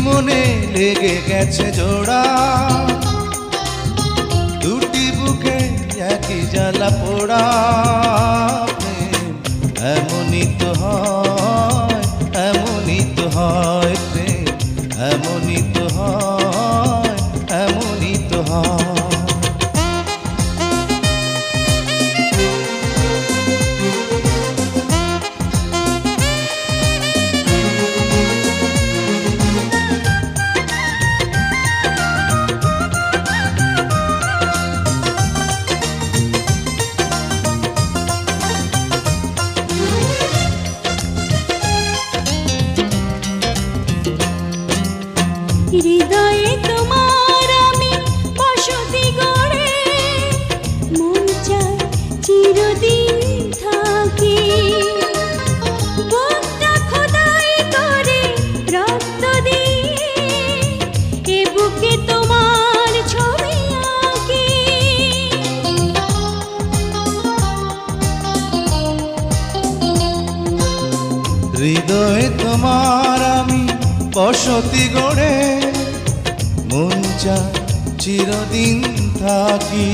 মনে লেগে গেছে জোড়া, দুটি বুকে একই জ্বালা পোড়া। এমনই তো হয়, এমনই তো হয় প্রেম, এমনই তো হয়, এমনই তো হয়। হৃদয়ে তোমার আমি বসতি গড়ে, মন চায় চিরদিন থাকি। বুকটা খোদাই করে রক্ত দিয়ে, এ বুকে তোমার ছবি আঁকি। হৃদয়ে তোমার আমি বসতি গড়ে, মন চায় চিরদিন থাকি।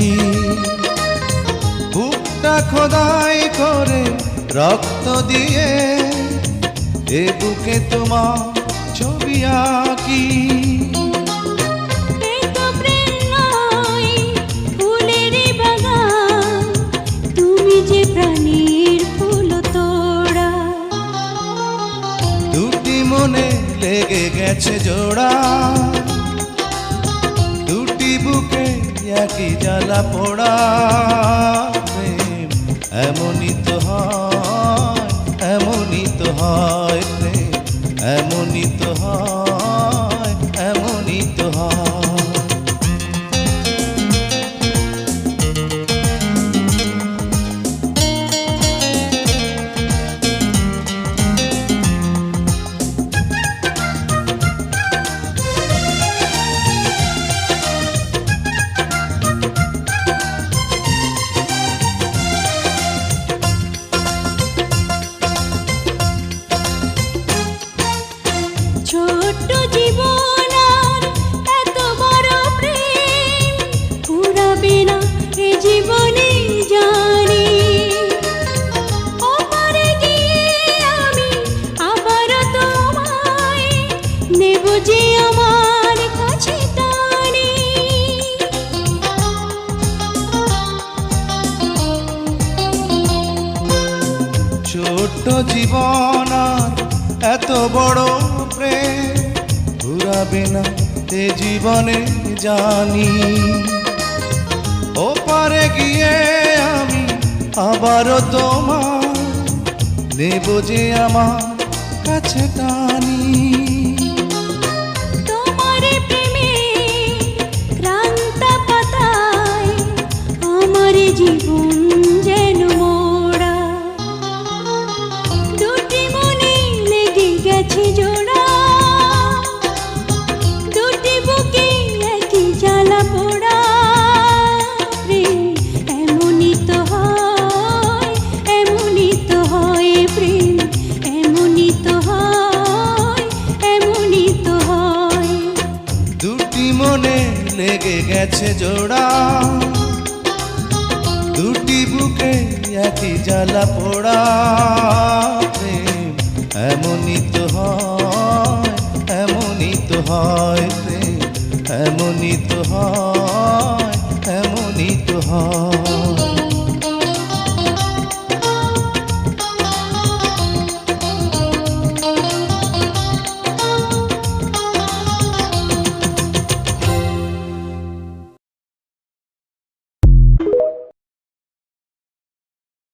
বুকটা খোদাই করে রক্ত দিয়ে, এ বুকে তোমার ছবি আঁকি। এই তো প্রেম নয় ফুলের বাগান, তুমি যে প্রাণীর ফুল তোড়া। দুটি মনে লেগে গেছে জোড়া, দুটি বুকে একই জ্বালা পোড়া। প্রেম এমনই তো হয়, এমনই তো হয় প্রেম, এমনই তো হয়, এমনই তো হয়। ছোট্ট জীবন আর এত বড় প্রেম ফুরাবে না এ জীবনে জানি। ওপারে গিয়ে আমি আবার তোমায় নেব যে আমার কাছে টানি। ছোট্ট জীবন আর এত বড় প্রেম ঘুরাবে না এ জীবনে জানি। ওপারে গিয়ে আমি আবারও তোমার নেব যে আমার কাছে টানি। তোমার প্রেমে ক্রান্ত পাতায় আমার জীবন যেন মোড়া। দুটি মনে লেগে গেছে জোড়া, দুটি বুকে একই জ্বালা পোড়া। প্রেম এমনই তো হয়, এমনই তো হয় প্রেম, এমনই তো হয়, এমনই তো হয়। দুটি মনে লেগে গেছে জোড়া, দুটি বুকে একই জ্বালা পোড়া। প্রেম এমনই তো হয়, এমনই তো হয় প্রেম, এমনই তো হয়, এমনই তো হয়।